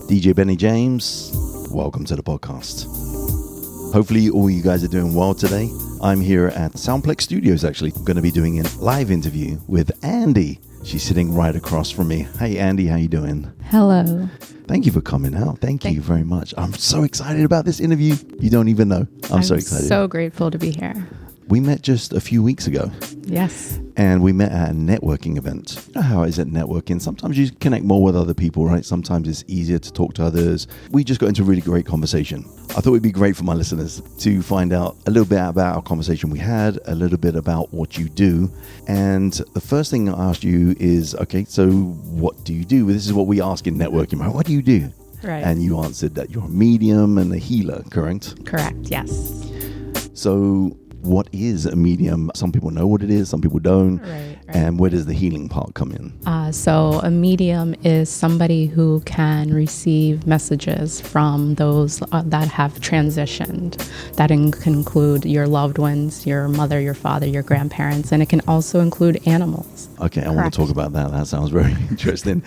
DJ Benny James, welcome to the podcast. Hopefully all you guys are doing well today. I'm here at Soundplex Studios actually. I'm going to be doing a live interview with Andi. She's sitting right across from me. Hey Andi, how you doing? Hello. Thank you for coming out. Thank you very much. I'm so excited about this interview. You don't even know. I'm so excited. So grateful to be here. We met just a few weeks ago. Yes. And we met at a networking event. You know how it is at networking? Sometimes you connect more with other people, right? Sometimes it's easier to talk to others. We just got into a really great conversation. I thought it'd be great for my listeners to find out a little bit about our conversation we had, a little bit about what you do. And the first thing I asked you is, okay, so what do you do? This is what we ask in networking, right? What do you do? Right. And you answered that you're a medium and a healer, correct? Correct, yes. So what is a medium? Some people know what it is, some people don't. Right. And where does the healing part come in? So a medium is somebody who can receive messages from those that have transitioned. That can include your loved ones, your mother, your father, your grandparents, and it can also include animals. Okay, I want to talk about that. That sounds very interesting.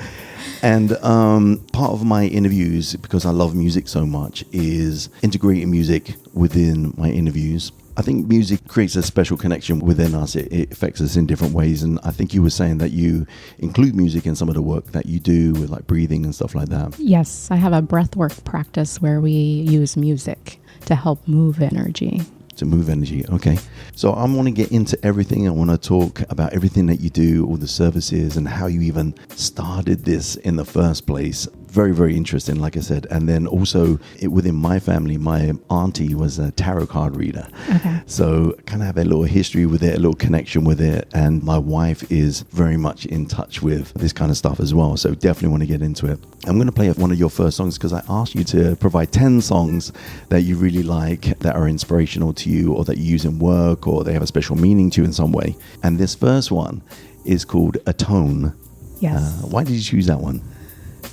And part of my interviews, because I love music so much, is integrating music within my interviews. I think music creates a special connection within us. It affects us in different ways. And I think you were saying that you include music in some of the work that you do with like breathing and stuff like that. Yes, I have a breathwork practice where we use music to help move energy. To move energy. Okay. So I want to get into everything. I want to talk about everything that you do, all the services and how you even started this in the first place. Very, very interesting, like I said. And then also within my family, my auntie was a tarot card reader. Okay. So kind of have a little history with it, a little connection with it. And my wife is very much in touch with this kind of stuff as well. So definitely want to get into it. I'm going to play one of your first songs because I asked you to provide 10 songs that you really like, that are inspirational to you or that you use in work or they have a special meaning to you in some way. And this first one is called Atone. Yes. Why did you choose that one?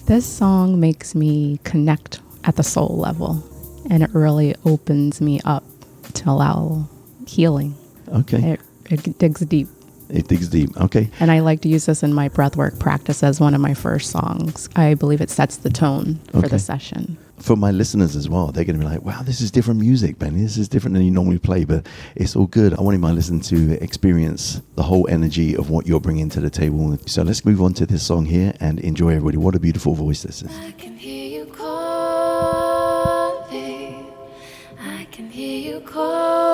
This song makes me connect at the soul level, and it really opens me up to allow healing. Okay. It digs deep. It digs deep. Okay. And I like to use this in my breathwork practice as one of my first songs. I believe it sets the tone for the session. For my listeners as well, they're going to be like, wow, this is different music, Benny. This is different than you normally play, but it's all good. I wanted my listeners to experience the whole energy of what you're bringing to the table. So let's move on to this song here and enjoy everybody. What a beautiful voice this is. I can hear you calling. I can hear you calling.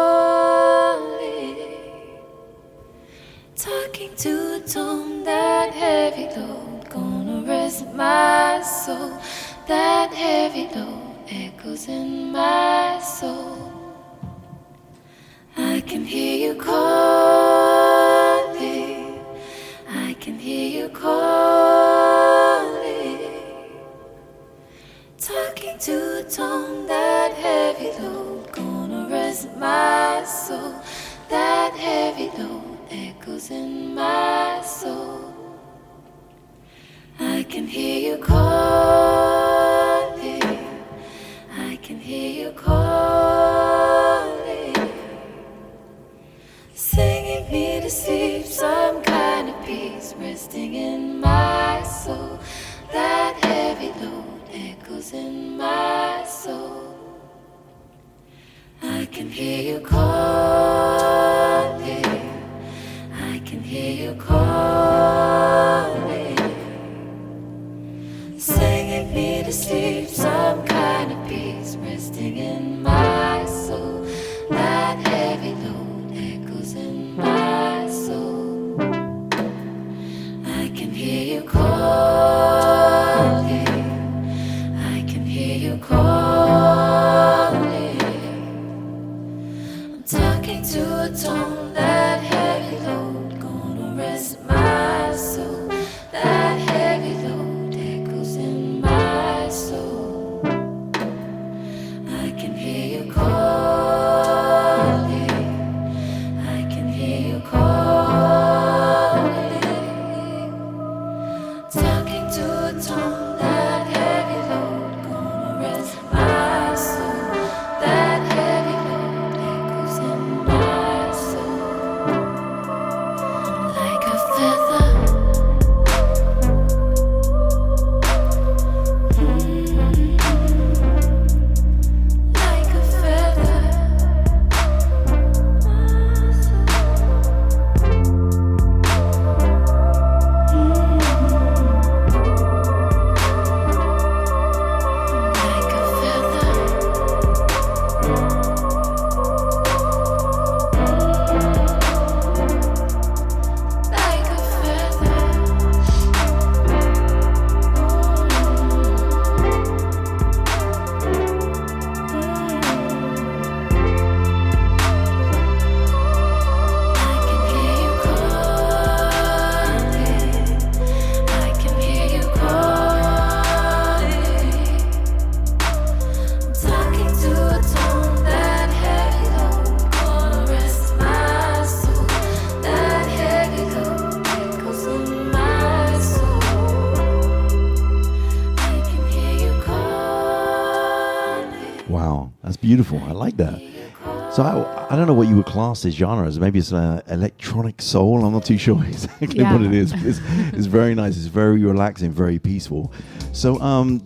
Talking to a tone that heavy load, gonna rest my soul. That heavy load echoes in my soul. I can hear you calling. I can hear you calling. Talking to a tone that heavy load, gonna rest my soul. That heavy load echoes in my soul. I can hear you calling. I can hear you calling. Singing me to sleep, some kind of peace resting in my soul. That heavy load echoes in my soul. I can hear you calling. I can hear you calling. Singing me to sleep, some kind of peace resting in my soul. That heavy load echoes in my soul. I can hear you calling. I can hear you calling. I'm talking to a tone that heavy load, gonna rest my soul. That heavy load echoes in my soul. I can hear you calling. I can hear you calling. Talking to a tone that heavy load, gonna rest my soul. That heavy load echoes in my soul. Like a feather. beautiful. I like that. So I don't know what you would class as genres. Maybe it's electronic soul. I'm not too sure exactly what it is. But it's very nice. It's very relaxing, very peaceful. So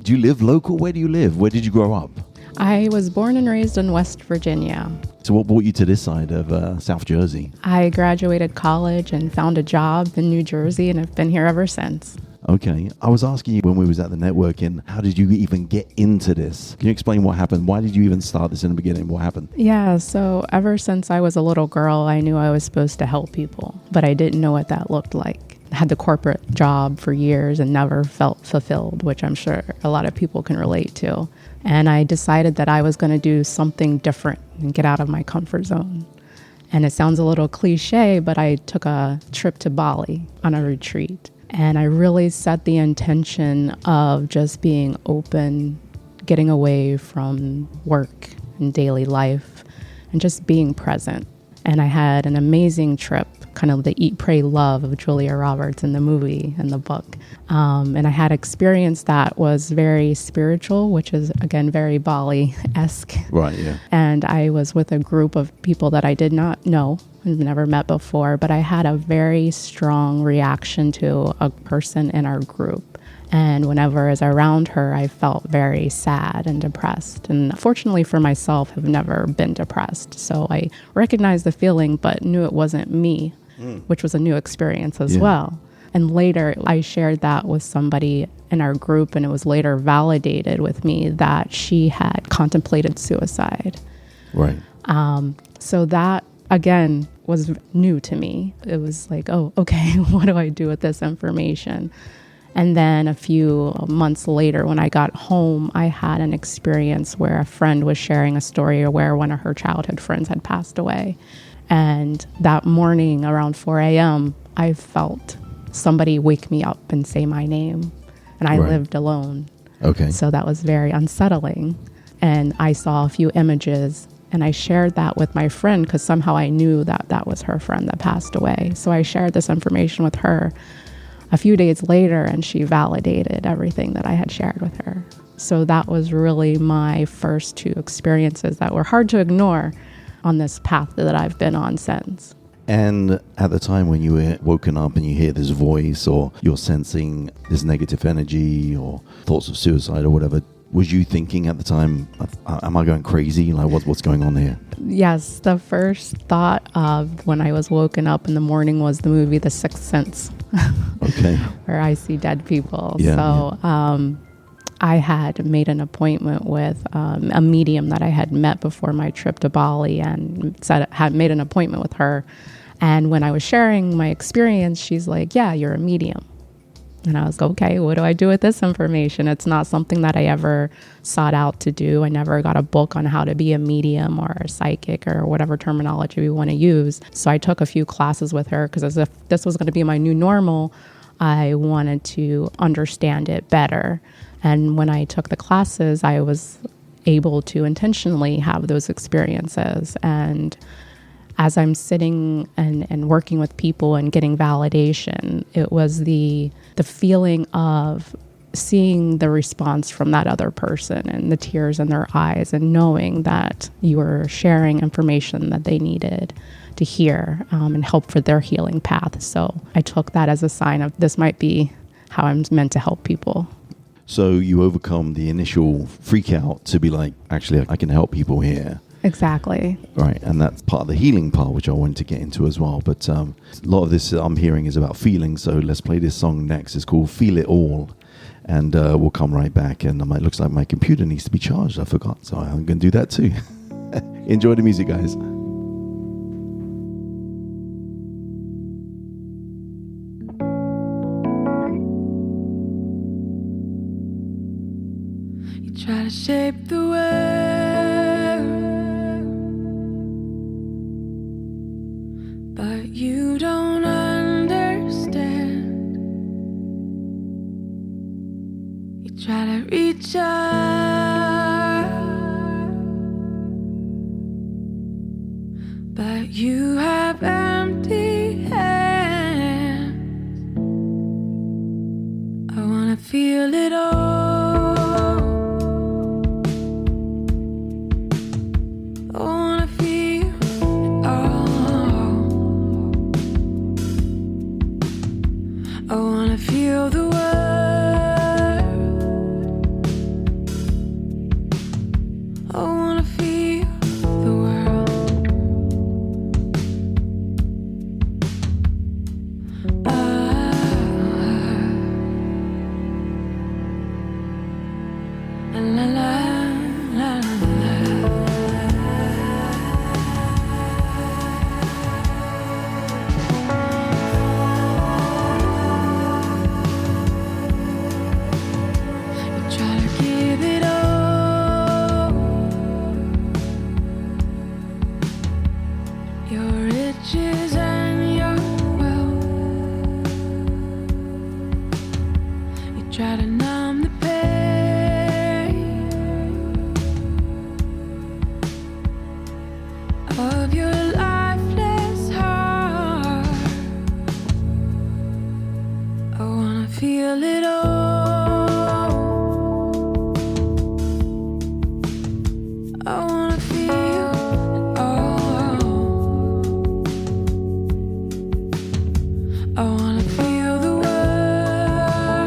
do you live local? Where do you live? Where did you grow up? I was born and raised in West Virginia. So what brought you to this side of South Jersey? I graduated college and found a job in New Jersey, and I've been here ever since. Okay. I was asking you when we was at the networking, how did you even get into this? Can you explain what happened? Why did you even start this in the beginning? What happened? Yeah, so ever since I was a little girl, I knew I was supposed to help people, but I didn't know what that looked like. I had the corporate job for years and never felt fulfilled, which I'm sure a lot of people can relate to. And I decided that I was going to do something different and get out of my comfort zone. And it sounds a little cliche, but I took a trip to Bali on a retreat. And I really set the intention of just being open, getting away from work and daily life, and just being present. And I had an amazing trip, kind of the Eat, Pray, Love of Julia Roberts in the movie and the book. And I had experience that was very spiritual, which is, again, very Bali-esque. Right, yeah. And I was with a group of people that I did not know, I've never met before, but I had a very strong reaction to a person in our group. And whenever I was around her, I felt very sad and depressed. And fortunately for myself, I've never been depressed. So I recognized the feeling, but knew it wasn't me, which was a new experience as well. And later, I shared that with somebody in our group, and it was later validated with me that she had contemplated suicide. Right. So that, again, was new to me. It was like, oh, okay, what do I do with this information? And then a few months later, when I got home, I had an experience where a friend was sharing a story where one of her childhood friends had passed away. And that morning around 4 a.m., I felt somebody wake me up and say my name. And I lived alone. Okay. So that was very unsettling. And I saw a few images, and I shared that with my friend because somehow I knew that that was her friend that passed away. So I shared this information with her a few days later, and she validated everything that I had shared with her. So that was really my first two experiences that were hard to ignore on this path that I've been on since. And at the time when you were woken up and you hear this voice, or you're sensing this negative energy or thoughts of suicide or whatever, was you thinking at the time, am I going crazy? Like, what's going on here? Yes, the first thought of when I was woken up in the morning was the movie The Sixth Sense. Okay. Where I see dead people. Yeah, so I had made an appointment with a medium that I had met before my trip to Bali, and had made an appointment with her. And when I was sharing my experience, she's like, yeah, you're a medium. And I was like, okay, what do I do with this information? It's not something that I ever sought out to do. I never got a book on how to be a medium or a psychic or whatever terminology we want to use. So I took a few classes with her because as if this was going to be my new normal, I wanted to understand it better. And when I took the classes, I was able to intentionally have those experiences. And as I'm sitting and working with people and getting validation, it was the feeling of seeing the response from that other person and the tears in their eyes, and knowing that you were sharing information that they needed to hear and help for their healing path. So I took that as a sign of this might be how I'm meant to help people. So you overcome the initial freak out to be like, actually, I can help people here. Exactly. Right, and that's part of the healing part, which I wanted to get into as well. But a lot of this I'm hearing is about feeling, so let's play this song next. It's called Feel It All, and we'll come right back. And it looks like my computer needs to be charged. I forgot, so I'm going to do that too. Enjoy the music, guys. You try to shape the world, but you don't understand. You try to reach out, but you have empty hands. I wanna feel it all. La la la la. You try to give it all, your riches and your wealth. You try to numb the pain of your lifeless heart. I wanna feel it all. I wanna feel it all. I wanna feel the world.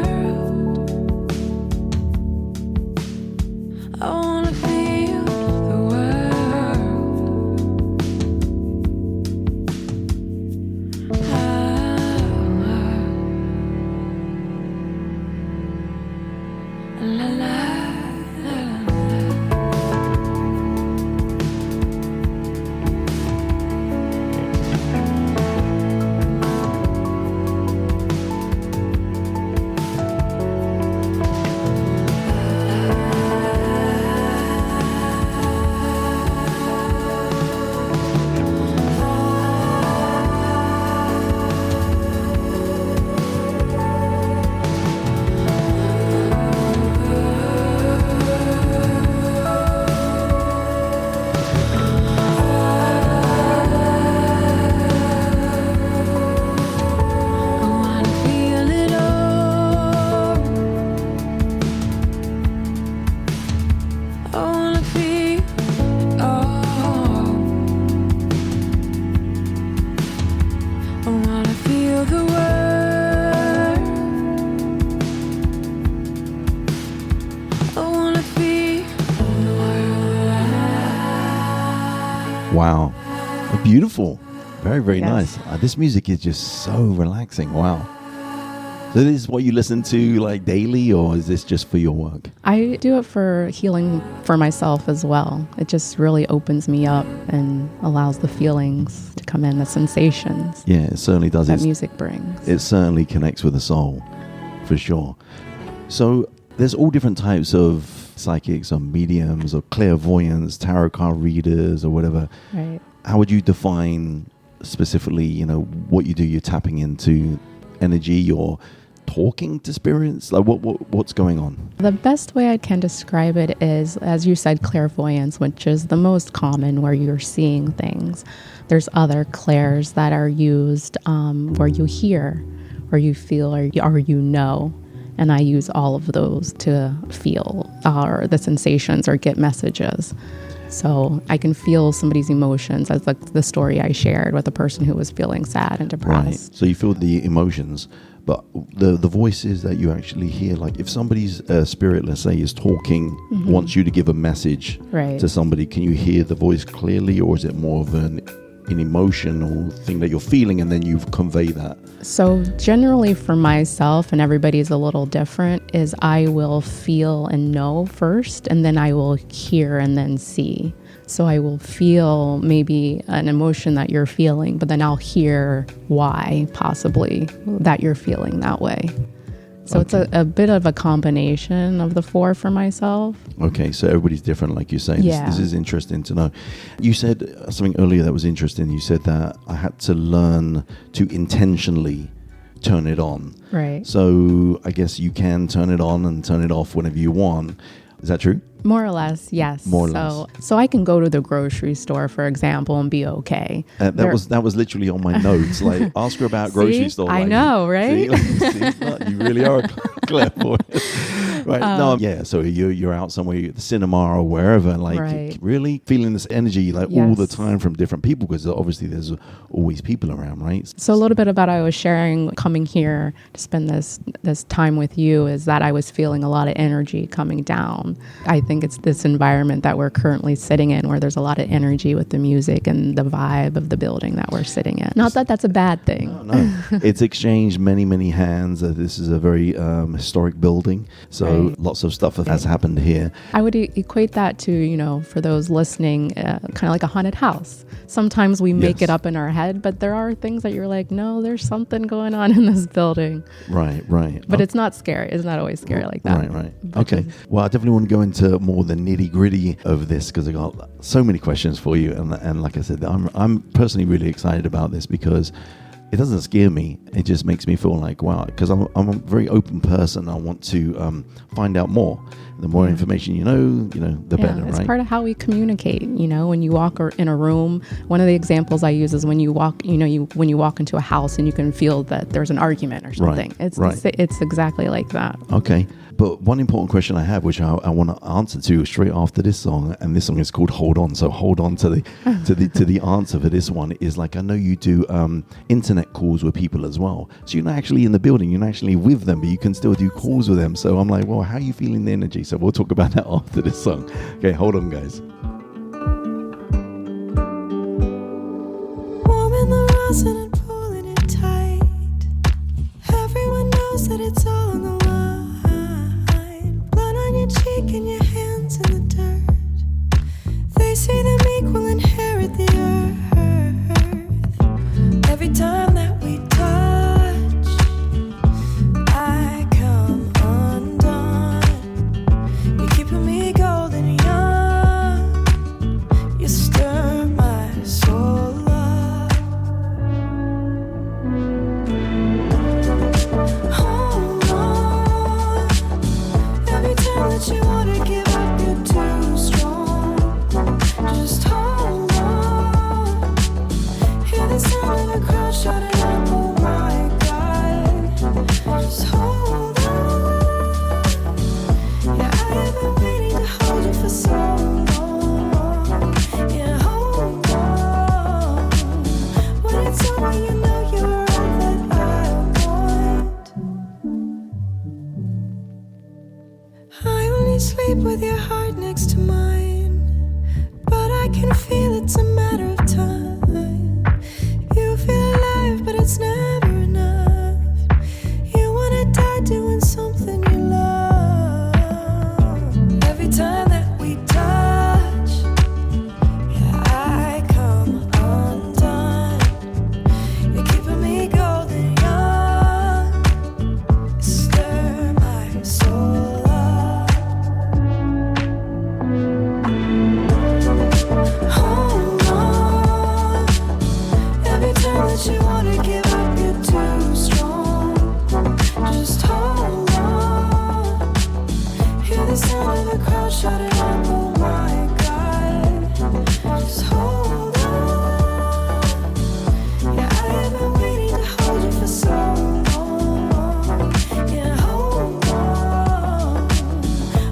I wanna feel the world. La la la la. I wanna feel it all. I wanna feel it all. I wanna feel the world. I wanna feel the world. Wow. Beautiful. Very, very Yes. nice. This music is just so relaxing. Wow. So this is what you listen to like daily, or is this just for your work? I do it for healing for myself as well. It just really opens me up and allows the feelings to come in, the sensations Yeah, it certainly does. that music brings. It certainly connects with the soul, for sure. So there's all different types of psychics or mediums or clairvoyants, tarot card readers or whatever. Right. How would you define specifically, what you do? You're tapping into energy, you're talking to spirits? Like what's going on? The best way I can describe it is, as you said, clairvoyance, which is the most common, where you're seeing things. There's other clairs that are used where you hear, or you feel, or you know. And I use all of those to feel or the sensations or get messages. So I can feel somebody's emotions, as like the story I shared with a person who was feeling sad and depressed. Right. So you feel the emotions, but the voices that you actually hear, like if somebody's spirit, let's say, is talking, wants you to give a message Right. to somebody, can you hear the voice clearly, or is it more of an emotional thing that you're feeling and then you convey that? So generally for myself, and everybody's a little different, is I will feel and know first, and then I will hear and then see. So I will feel maybe an emotion that you're feeling, but then I'll hear why possibly that you're feeling that way. So Okay. it's a bit of a combination of the four for myself. Okay, so everybody's different, like you say. Yeah. This is interesting to know. You said something earlier that was interesting. You said that I had to learn to intentionally turn it on. Right. So I guess you can turn it on and turn it off whenever you want. Is that true? More or less, yes. More or less. So I can go to the grocery store, for example, and be okay. That was literally on my notes. Like, ask her about grocery See? store. I like, know, right? See, look, you really are clairvoyant. Right. No, yeah. So you're out somewhere, at the cinema or wherever, like Right. really feeling this energy like all the Yes. time from different people, because obviously there's always people around, right? So a little bit about I was sharing coming here to spend this time with you is that I was feeling a lot of energy coming down. I think it's this environment that we're currently sitting in where there's a lot of energy with the music and the vibe of the building that we're sitting in. Not that that's a bad thing. No, it's exchanged many hands. This is a very historic building, so So Right. lots of stuff has happened here. I would equate that to, for those listening, kind of like a haunted house. Sometimes we make Yes. it up in our head, but there are things that you're like, no, there's something going on in this building. Right. But it's not scary. It's not always scary like that. Right. But Okay. Well, I definitely want to go into more the nitty gritty of this because I got so many questions for you, and like I said, I'm personally really excited about this because it doesn't scare me. It just makes me feel like, wow, because I'm a very open person. I want to find out more. The more information you know, the better, it's right? part of how we communicate. When you walk in a room, one of the examples I use is when you walk, when you walk into a house and you can feel that there's an argument or something. It's exactly like that. Okay. But one important question I have, which I want to answer to straight after this song, and this song is called "Hold On." So hold on to the answer for this one. Is like, I know you do internet calls with people as well. So you're not actually in the building, you're not actually with them, but you can still do calls with them. So I'm like, well, how are you feeling the energy? So we'll talk about that after this song. Okay, hold on, guys. Warm in the rosin and pulling it tight. Everyone knows that it's all on the line. Blood on your cheek and your hands in the dirt. They say them equal inherit the earth. Every time that we touch, I come undone. You're keeping me golden young. You stir my soul up. Hold on. Every time that you wanna give up, you're too strong. Just hold on. Hear the sound of a crowd shouting out, oh my God. Just hold on. Yeah, I've been waiting to hold you for so long. Yeah, hold on. When it's over, you know you're all that I want. I only sleep with your heart next to mine, but I can feel it's a matter of time. You feel alive, but it's never enough. You wanna die doing something you love. Every time that we touch, yeah, I come undone. You're keeping me golden young. Stir my soul up. Hold on. Every time that you wanna give up, you're too strong. Just hold on. Hear the sound of a crowd shouting out, oh my God. Just hold on. Yeah, I've been waiting to hold you for so long. Yeah, hold on.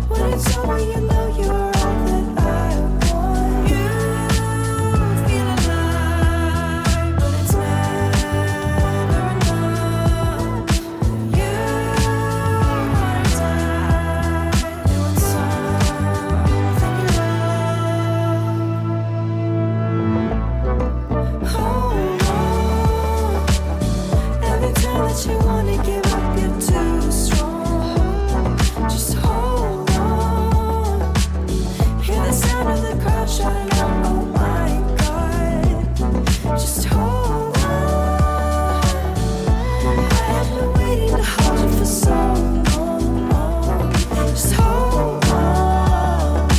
When it's over, you know you're all that I want. You feel alive, but it's never enough. You wanna die doing something you love. Hold on. Every time that you wanna give up, you're too strong. Just hold on. Hear the sound of the crowd shouting out, oh my God. Just hold on. I've been waiting to hold you for so long. Just hold on.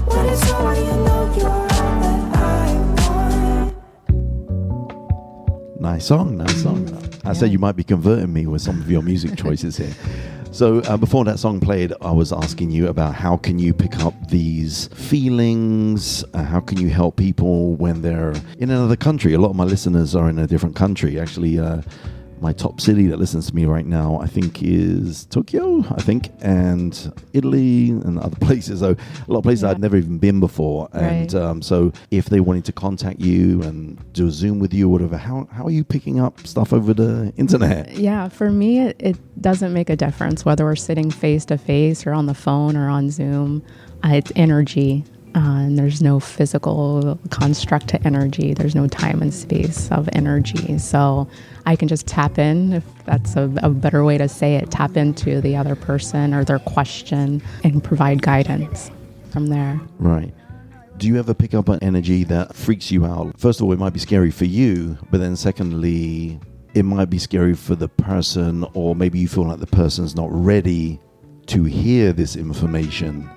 When it's over, you know you're all that I want. Nice song. I said you might be converting me with some of your music choices here. So before that song played, I was asking you about how can you pick up these feelings? How can you help people when they're in another country? A lot of my listeners are in a different country. Actually, my top city that listens to me right now, I think, is Tokyo, and Italy and other places. So a lot of places I'd never even been before. Right. And so if they wanted to contact you and do a Zoom with you or whatever, how are you picking up stuff over the internet? Yeah, for me, it doesn't make a difference whether we're sitting face to face or on the phone or on Zoom. It's energy. And there's no physical construct to energy. There's no time and space of energy. So I can just tap in, if that's a better way to say it, tap into the other person or their question and provide guidance from there. Right. Do you ever pick up an energy that freaks you out? First of all, it might be scary for you, but then secondly, it might be scary for the person, or maybe you feel like the person's not ready to hear this information.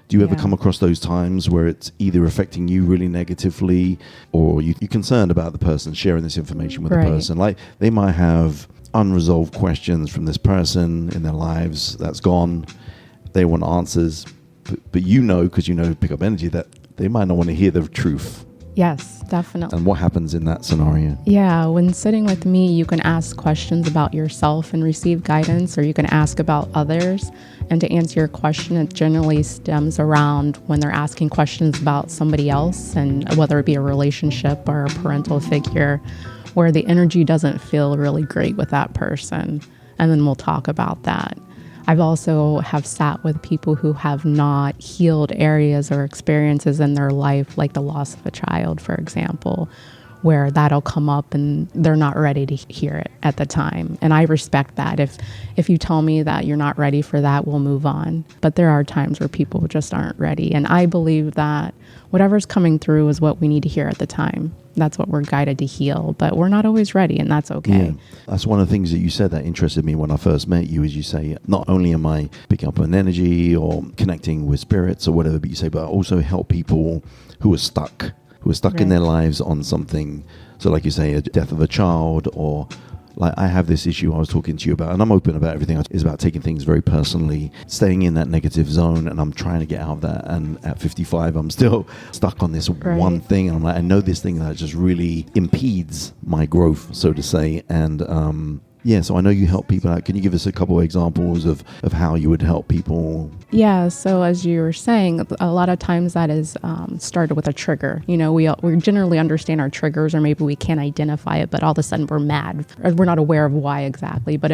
Do you ever come across those times where it's either affecting you really negatively, or you're concerned about the person sharing this information with the person? Like, they might have unresolved questions from this person in their lives that's gone. They want answers, but you know, because you know pick up energy, that they might not want to hear the truth. Yes, definitely. And what happens in that scenario? Yeah, when sitting with me, you can ask questions about yourself and receive guidance, or you can ask about others. And to answer your question, it generally stems around when they're asking questions about somebody else, and whether it be a relationship or a parental figure, where the energy doesn't feel really great with that person. And then we'll talk about that. I've also have sat with people who have not healed areas or experiences in their life, like the loss of a child, for example, where that'll come up and they're not ready to hear it at the time. And I respect that. If you tell me that you're not ready for that, we'll move on. But there are times where people just aren't ready. And I believe that whatever's coming through is what we need to hear at the time. That's what we're guided to heal, but we're not always ready, and that's okay. Yeah. That's one of the things that you said that interested me when I first met you, is you say, not only am I picking up an energy or connecting with spirits or whatever, but you say, but I also help people who are stuck in their lives on something. So like you say, a death of a child, or like I have this issue I was talking to you about, and I'm open about everything, is about taking things very personally, staying in that negative zone, and I'm trying to get out of that. And at 55, I'm still stuck on this one thing. And I'm like, I know this thing that just really impedes my growth, so to say. And so I know you help people out. Can you give us a couple of examples of how you would help people? Yeah, so as you were saying, a lot of times that is started with a trigger. You know, we generally understand our triggers, or maybe we can't identify it, but all of a sudden we're mad. We're not aware of why exactly, but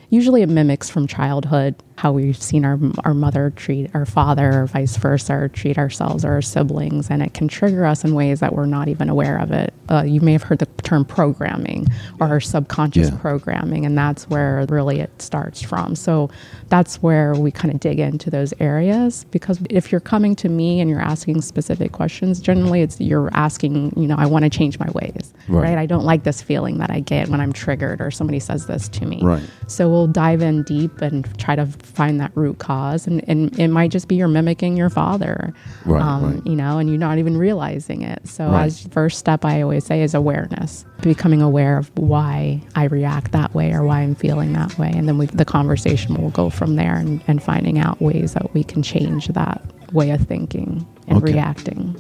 usually it mimics from childhood, how we've seen our mother treat our father, or vice versa, or treat ourselves or our siblings, and it can trigger us in ways that we're not even aware of it. You may have heard the term programming, or our subconscious programming, and that's where really it starts from. So that's where we kind of dig into those areas, because if you're coming to me and you're asking specific questions, generally you're asking, I want to change my ways, right? I don't like this feeling that I get when I'm triggered or somebody says this to me. Right. So we'll dive in deep and try to find that root cause, and it might just be you're mimicking your father, and you're not even realizing it. So as first step, I always say, is awareness, becoming aware of why I react that way or why I'm feeling that way, and then the conversation will go from there, and finding out ways that we can change that way of thinking and reacting.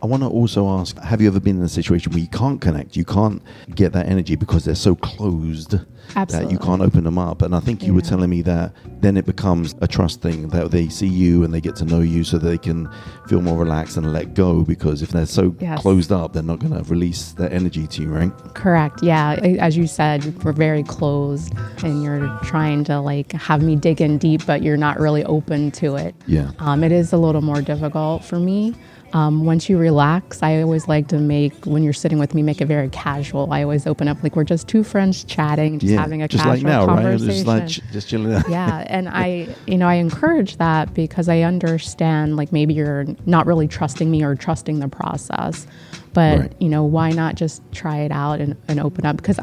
I want to also ask, have you ever been in a situation where you can't connect, you can't get that energy because they're so closed that you can't open them up? And I think you were telling me that then it becomes a trust thing, that they see you and they get to know you so that they can feel more relaxed and let go, because if they're so closed up, they're not going to release that energy to you, right? Correct. Yeah. As you said, we're very closed, and you're trying to have me dig in deep, but you're not really open to it. Yeah. It is a little more difficult for me. Once you relax, I always like to when you're sitting with me, make it very casual. I always open up like we're just two friends chatting, just having a just casual like now, conversation. Right? Just chilling out. Yeah, and I encourage that, because I understand maybe you're not really trusting me or trusting the process. But, why not just try it out and open up? Because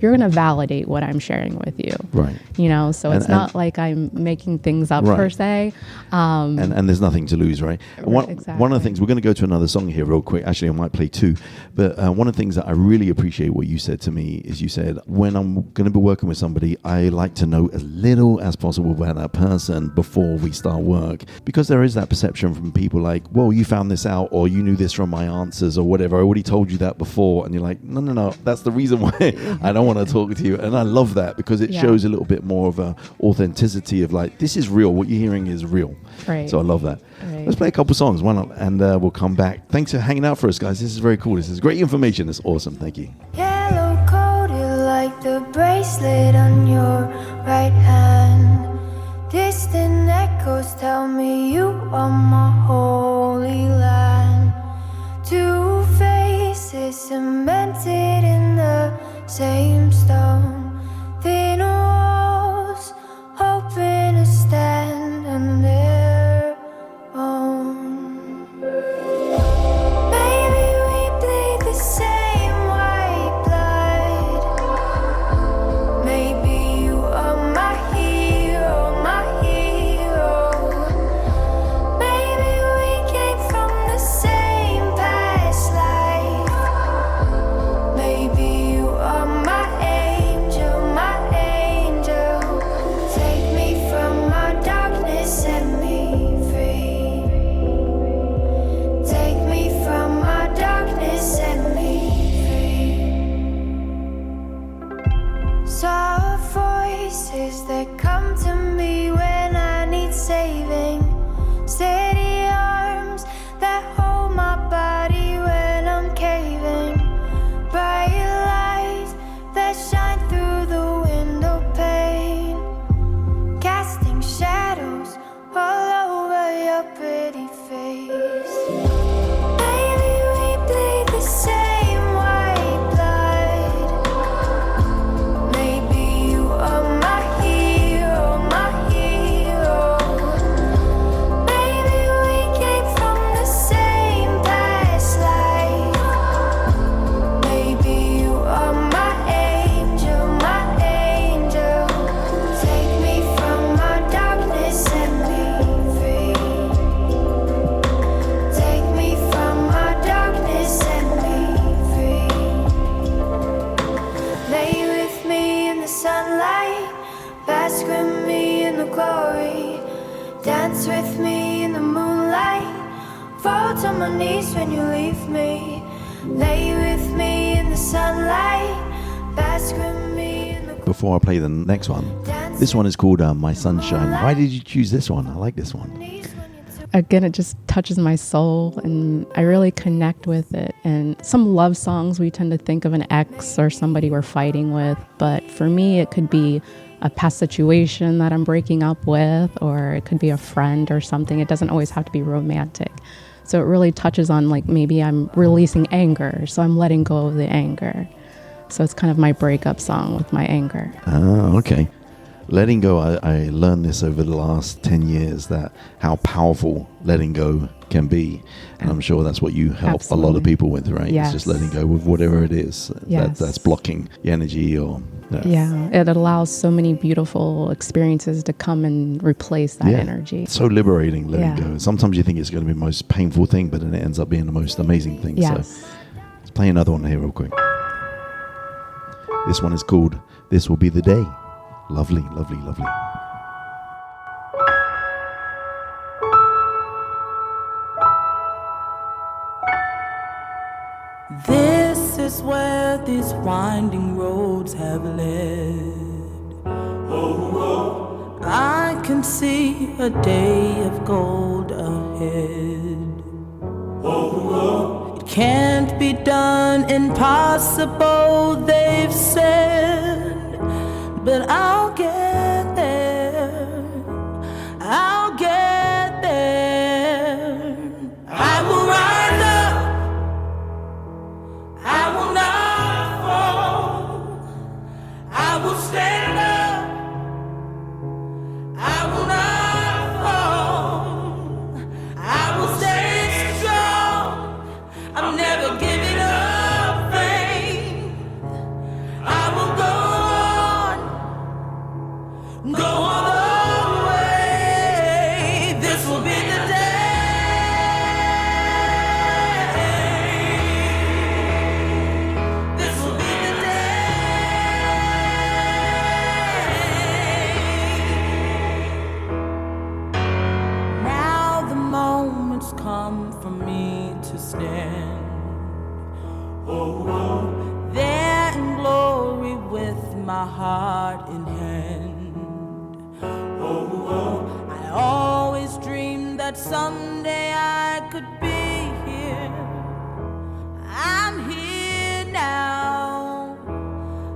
you're going to validate what I'm sharing with you. Right. So it's not like I'm making things up per se. And there's nothing to lose, right? Exactly. One of the things, we're going to go to another song here real quick. Actually, I might play two. But one of the things that I really appreciate what you said to me is, you said, when I'm going to be working with somebody, I like to know as little as possible about that person before we start work. Because there is that perception from people like, well, you found this out, or you knew this from my answers, or whatever. I already told you that before. And you're like, no, that's the reason why I don't want to talk to you. And I love that, because it shows a little bit more of a authenticity of this is real. What you're hearing is real. Right. So I love that. Right. Let's play a couple songs, why not? And we'll come back. Thanks for hanging out for us, guys. This is very cool. This is great information. It's awesome. Thank you. Yellow coated like the bracelet on your right hand. Distant echoes tell me you are my Dance with me in the moonlight. Fall to my knees when you leave me. Lay with me in the sunlight. Bask with me in the Before I play the next one, this one is called My Sunshine. Why did you choose this one? I like this one. Again, it just touches my soul and I really connect with it. And some love songs, we tend to think of an ex or somebody we're fighting with. But for me, it could be a past situation that I'm breaking up with, or it could be a friend or something. It doesn't always have to be romantic. So it really touches on, like, maybe I'm releasing anger, so I'm letting go of the anger. So it's kind of my breakup song with my anger. Oh, okay. Letting go, I learned this over the last 10 years, that how powerful letting go can be. And I'm sure that's what you help a lot of people with, right? Yes. It's just letting go with whatever it is Yes. that's blocking the energy or... Yeah, it allows so many beautiful experiences to come and replace that energy. It's so liberating letting Yeah. go. Sometimes you think it's going to be the most painful thing, but then it ends up being the most amazing thing. Yes. So let's play another one here real quick. This one is called This Will Be the Day. Lovely, lovely, lovely. This is where these winding roads have led. I can see a day of gold ahead. It can't be done, impossible, they've said. But I'll get there. I'll get there. I will rise up. I will not fall. I will stand up. I will not fall. I will stay strong. I'm never giving up faith. I will go on. Go all the way. This will be the day. This will be the day. Now the moment's come for me to stand. There in glory with my heart in hand. I always dreamed that someday I could be here. I'm here now.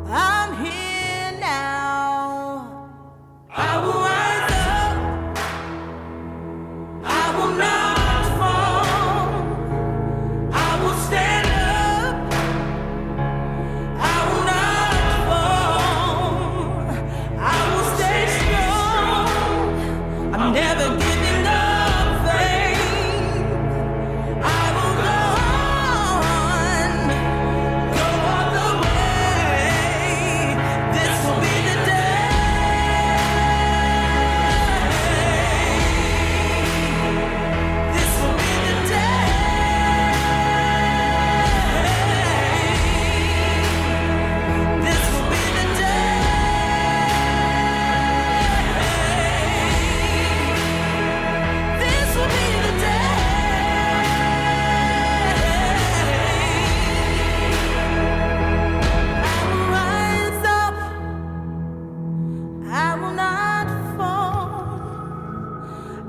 I'm here now. I will rise up. I will not fall. I will stand up. I will not fall. I will stay strong. I'm never giving up faith. I will go on. Go all the way. This will be the day. This will be the day. This will be the day. This will be the day. I will rise up. I will not fall.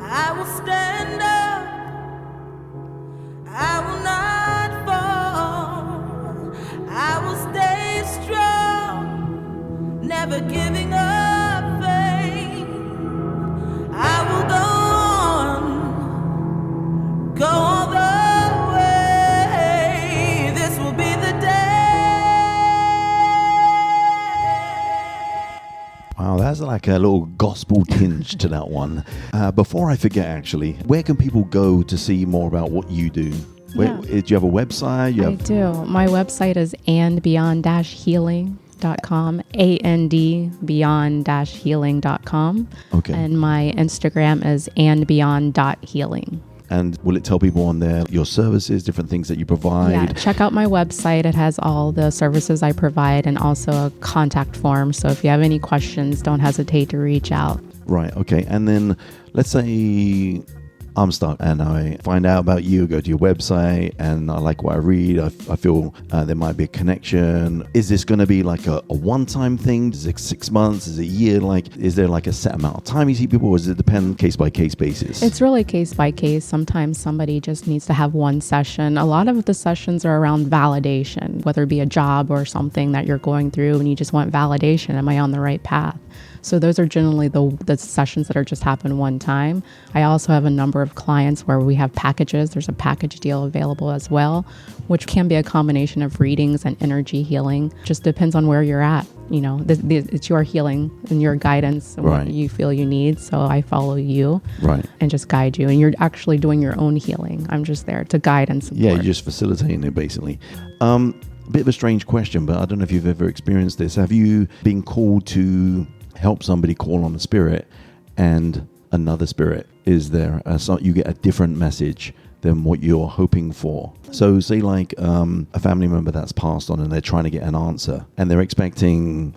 I will stand up. I will not fall. I will stay strong, never giving up faith. I will go on, go all the way. This will be the day. Wow, that's like a little gospel tinge to that one. Before I forget, actually, where can people go to see more about what you do? Where, do you have a website? I do. My website is andbeyond-healing.com, andbeyond-healing.com. Okay. And my Instagram is andbeyond.healing. And will it tell people on there your services, different things that you provide? Yeah, check out my website. It has all the services I provide and also a contact form. So if you have any questions, don't hesitate to reach out. Right. Okay. And then let's say I'm stuck and I find out about you, go to your website, and I like what I read. I feel there might be a connection. Is this going to be like a one-time thing? Is it 6 months? Is it a year? Like, is there like a set amount of time you see people, or does it depend case-by-case basis? It's really case by case. Sometimes somebody just needs to have one session. A lot of the sessions are around validation, whether it be a job or something that you're going through and you just want validation. Am I on the right path? So those are generally the sessions that are just happen one time. I also have a number of clients where we have packages. There's a package deal available as well, which can be a combination of readings and energy healing. Just depends on where you're at. You know, it's your healing and your guidance and Right. what you feel you need. So I follow you Right. and just guide you. And you're actually doing your own healing. I'm just there to guide and support. Yeah, you're just facilitating it basically. A bit of a strange question, but I don't know if you've ever experienced this. Have you been called to help somebody call on a spirit and another spirit is there? So you get a different message than what you're hoping for. So say like a family member that's passed on and they're trying to get an answer and they're expecting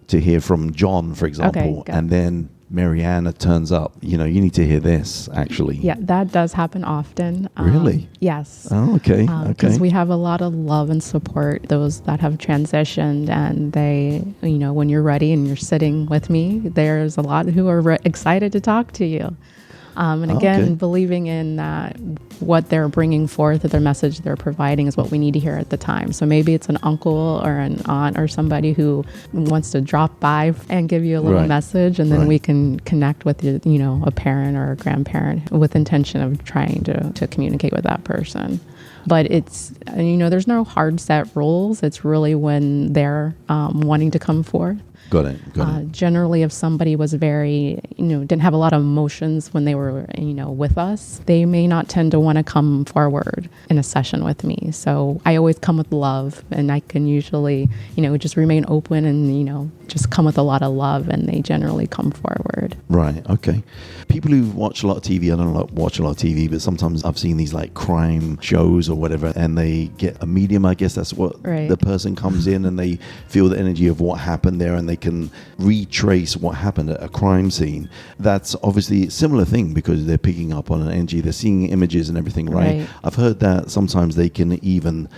to hear from John, for example, Okay, and then Mariana turns up. You know, you need to hear this actually. Yeah, that does happen often. Really? Yes. Oh, okay. Because Okay. we have a lot of love and support those that have transitioned, and they, you know, when you're ready and you're sitting with me, there's a lot who are excited to talk to you. And again, Okay. believing in that what they're bringing forth, that their message they're providing is what we need to hear at the time. So maybe it's an uncle or an aunt or somebody who wants to drop by and give you a little Right. message, and then Right. we can connect with you know, a parent or a grandparent with intention of trying to communicate with that person. But it's, you know, there's no hard set rules. It's really when they're wanting to come forth. Got it. Generally, if somebody was very, you know, didn't have a lot of emotions when they were, you know, with us, they may not tend to want to come forward in a session with me. So I always come with love, and I can usually, you know, just remain open and, you know, just come with a lot of love, and they generally come forward. Right. Okay. People who watch a lot of TV, I don't watch a lot of TV, but sometimes I've seen these like crime shows or whatever, and they get a medium. I guess that's what Right. the person comes in and they feel the energy of what happened there, and they can retrace what happened at a crime scene. That's obviously a similar thing because they're picking up on an energy, they're seeing images and everything, right? Right. I've heard that sometimes they can even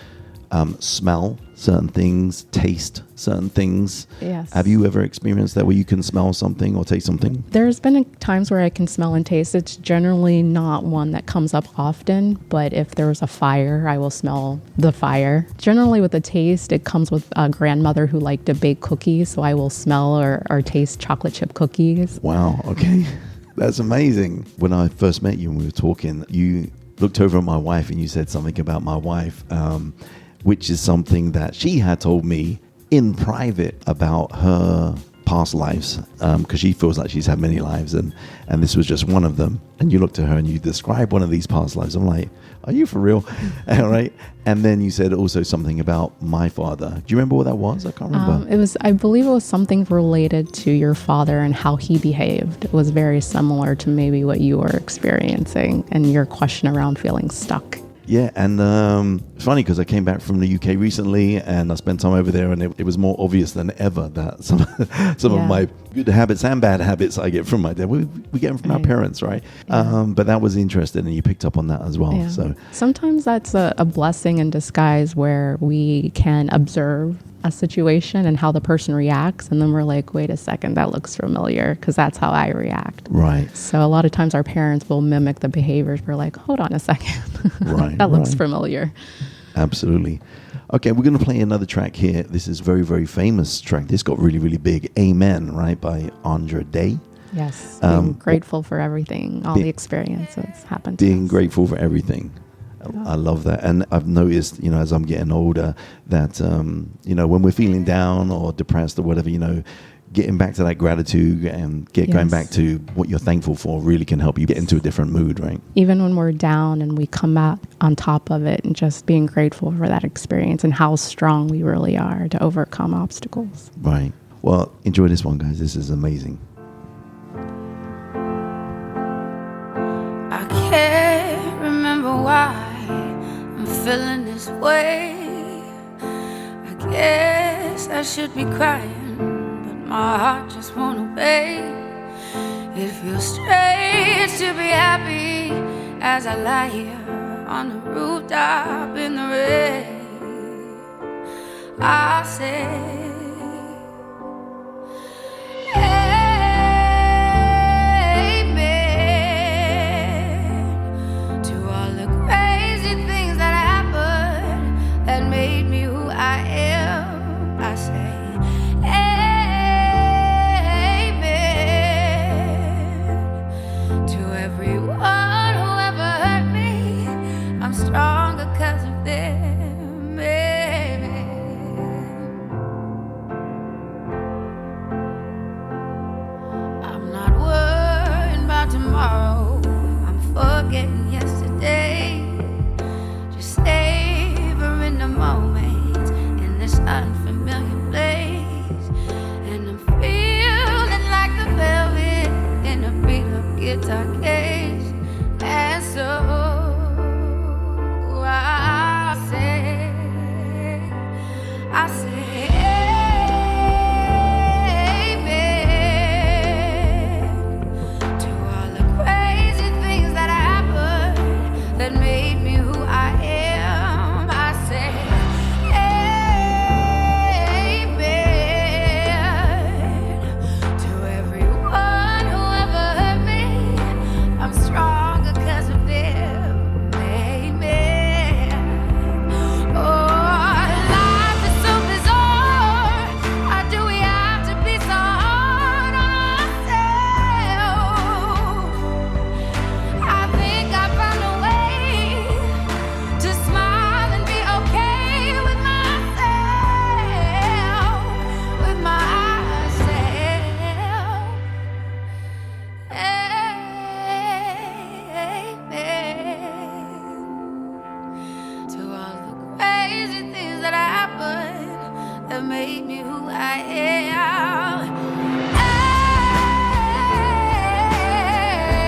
smell certain things, taste certain things. Yes. Have you ever experienced that where you can smell something or taste something? There's been times where I can smell and taste. It's generally not one that comes up often, but if there's a fire, I will smell the fire. Generally with the taste, it comes with a grandmother who liked to bake cookies, so I will smell or taste chocolate chip cookies. Wow. Okay. That's amazing. When I first met you and we were talking, you looked over at my wife and you said something about my wife, which is something that she had told me in private about her past lives, because she feels like she's had many lives, and this was just one of them. And you looked at her and you described one of these past lives. I'm like, are you for real? All right. And then you said also something about my father. Do you remember what that was? I can't remember. I believe it was something related to your father and how he behaved. It was very similar to maybe what you were experiencing and your question around feeling stuck. Yeah, and it's funny because I came back from the UK recently and I spent time over there, and it was more obvious than ever that some of my good habits and bad habits I get from my dad, we get them from our parents, right? Yeah. But that was interesting, and you picked up on that as well. Yeah. So sometimes that's a blessing in disguise where we can observe a situation and how the person reacts, and then we're like, wait a second, that looks familiar, because that's how I react. right, So a lot of times our parents will mimic the behaviors. We're like, hold on a second. right, That looks right. familiar. Absolutely. Okay, we're going to play another track here. This is a very, very famous track. This got really, really big. Amen, right, by Andra Day. Yes. Being grateful for everything, all be- the experiences happened to Being us. grateful for everything. I love that. And I've noticed, you know, as I'm getting older, that, you know, when we're feeling down or depressed or whatever, you know, getting back to that gratitude and going back to what you're thankful for really can help you get into a different mood, right? Even when we're down and we come out on top of it, and just being grateful for that experience and how strong we really are to overcome obstacles. Right. Well, enjoy this one, guys. This is amazing. I can't remember why I'm feeling this way. I guess I should be crying, but my heart just won't obey. It feels strange to be happy as I lie here on the rooftop in the rain. I say, amen to all the crazy things that happened that made me who I am. I say, everyone who ever hurt me, I'm stronger because of them, baby. I'm not worrying about tomorrow, I'm forgetting yesterday. Just savoring the moment in this unfamiliar place. And I'm feeling like the velvet in a beat-up guitar case. And so I say amen to all the crazy things that happened that made me who I am. I say amen to everyone who ever hurt me. I'm stronger because of them, amen. Oh, life is so bizarre. How do we have to be so hard on ourselves? I think I found a way to smile and be okay with myself, with myself. Amen to all the crazy things that happened that made me who I am.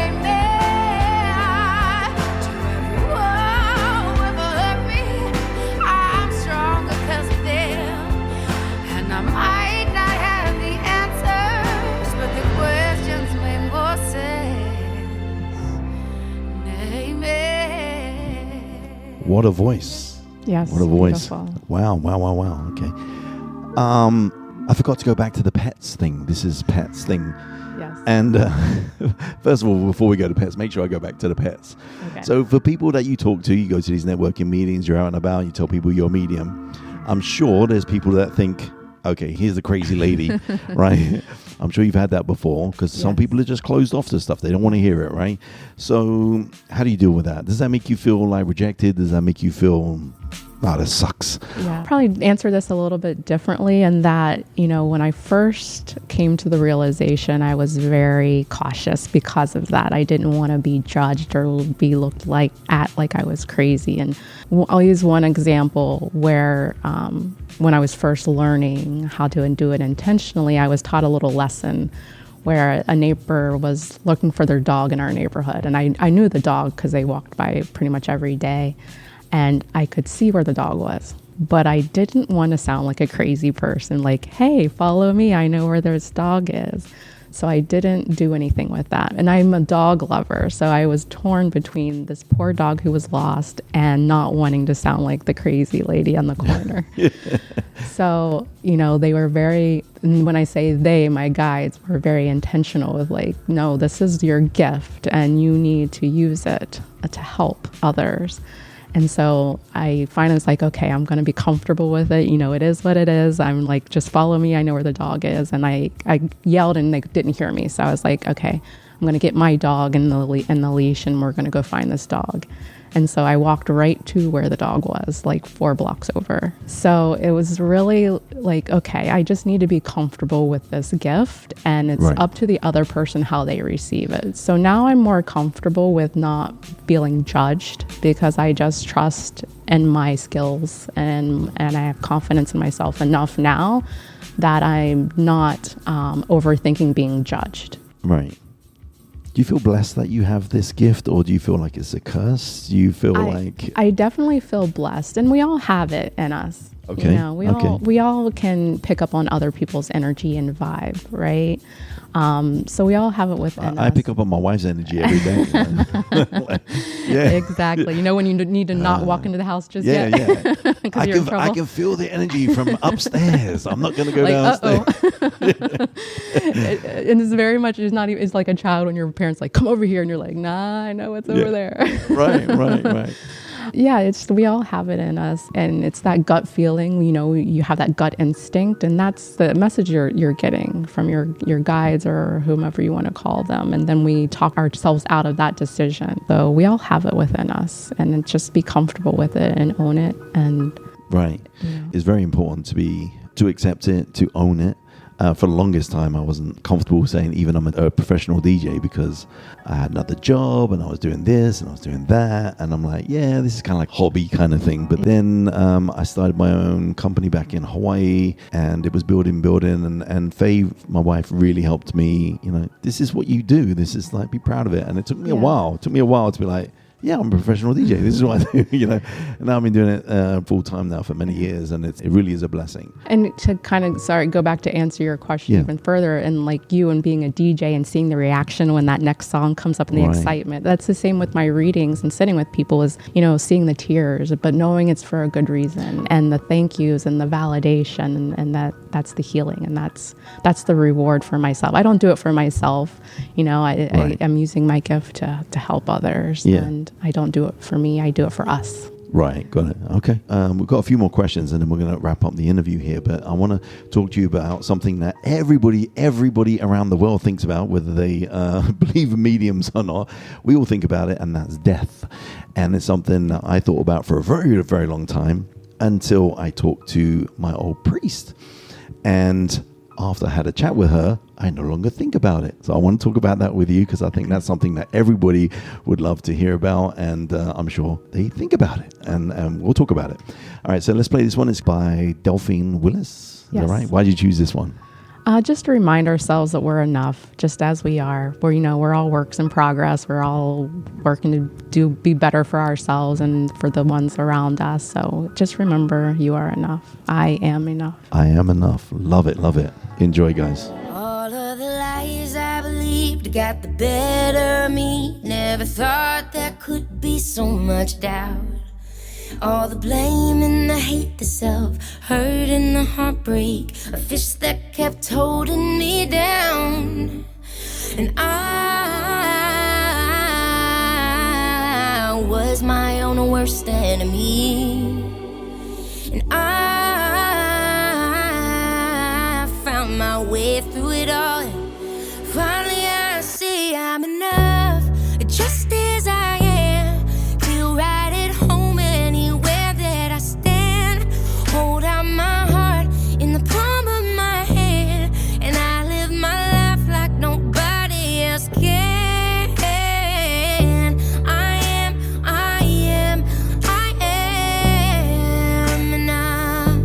Amen to everyone who ever hurt me. I'm stronger because of them. And I might not have the answers, but the questions make more sense. Amen. What a voice. Yes. What a voice. Beautiful. Wow. Okay. I forgot to go back to the pets thing. This is pets thing. Yes. And first of all, before we go to pets, make sure I go back to the pets. Okay. So for people that you talk to, you go to these networking meetings, you're out and about, you tell people you're a medium. I'm sure there's people that think, okay, here's the crazy lady, right? I'm sure you've had that before because some Yes. people are just closed off to stuff. They don't want to hear it, right? So how do you deal with that? Does that make you feel like rejected? Does that make you feel, oh, this sucks? Yeah. Probably answer this a little bit differently in that, when I first came to the realization, I was very cautious because of that. I didn't want to be judged or be looked like I was crazy. And I'll use one example where when I was first learning how to do it intentionally, I was taught a little lesson where a neighbor was looking for their dog in our neighborhood. And I knew the dog because they walked by pretty much every day. And I could see where the dog was. But I didn't want to sound like a crazy person, like, hey, follow me, I know where this dog is. So I didn't do anything with that. And I'm a dog lover, so I was torn between this poor dog who was lost and not wanting to sound like the crazy lady on the corner. So, they were very, and when I say they, my guides were very intentional with like, no, this is your gift and you need to use it to help others. And so I finally was like, okay, I'm going to be comfortable with it. It is what it is. I'm like, just follow me. I know where the dog is. And I yelled and they didn't hear me. So I was like, okay, I'm going to get my dog in the leash and we're going to go find this dog. And so I walked right to where the dog was, like 4 blocks over. So it was really like, okay, I just need to be comfortable with this gift and it's up to the other person how they receive it. So now I'm more comfortable with not feeling judged because I just trust in my skills and I have confidence in myself enough now that I'm not overthinking being judged. Right. Do you feel blessed that you have this gift, or do you feel like it's a curse? Do you feel like... I definitely feel blessed, and we all have it in us. Okay. You know, we all can pick up on other people's energy and vibe, right? So we all have it within us. I pick up on my wife's energy every day. Yeah. Exactly. You know when you need to not walk into the house just yet? Yeah. Because you're in trouble. I can feel the energy from upstairs. I'm not going to go Like, downstairs. And it's very much, it's like a child when your parents like, come over here. And you're like, nah, I know what's over there. Right. Yeah, we all have it in us, and it's that gut feeling. You know, you have that gut instinct, and that's the message you're getting from your guides or whomever you want to call them. And then we talk ourselves out of that decision. So we all have it within us, and just be comfortable with it and own it. And right, it's very important to accept it, to own it. For the longest time, I wasn't comfortable saying even I'm a professional DJ because I had another job and I was doing this and I was doing that. And I'm like, yeah, this is kind of like hobby kind of thing. But then I started my own company back in Hawaii, and it was building. And Faye, my wife, really helped me. You know, this is what you do. This is like, be proud of it. And it took me a while. It took me a while to be like, yeah, I'm a professional DJ. This is what I do, you know. And now I've been doing it full time now for many years, and it really is a blessing. And to kind of, go back to answer your question even further, and like you and being a DJ and seeing the reaction when that next song comes up and the excitement. That's the same with my readings and sitting with people is, you know, seeing the tears, but knowing it's for a good reason, and the thank yous and the validation, and that's the healing, and that's the reward for myself. I don't do it for myself, you know. I'm using my gift to help others. And I don't do it for me. I do it for us. Right. Got it. Okay. We've got a few more questions and then we're going to wrap up the interview here. But I want to talk to you about something that everybody around the world thinks about, whether they believe in mediums or not. We all think about it, and that's death. And it's something that I thought about for a very, very long time until I talked to my old priest. And after I had a chat with her, I no longer think about it. So I want to talk about that with you because I think that's something that everybody would love to hear about. And I'm sure they think about it. And we'll talk about it. All right, so let's play this one. It's by Delphine Willis. Is that right? Why did you choose this one? Just to remind ourselves that we're enough, just as we are. We're all works in progress. We're all working to be better for ourselves and for the ones around us. So just remember, you are enough. I am enough. I am enough. Love it. Love it. Enjoy, guys. All of the lies I believed got the better of me. Never thought there could be so much doubt. All the blame and the hate, the self-hurt and the heartbreak, a fist that kept holding me down. And I was my own worst enemy. And I found my way through it all. And finally I see I'm enough, just as I am. Feel right at home anywhere that I stand. Hold out my heart in the palm of my hand, and I live my life like nobody else can. I am enough.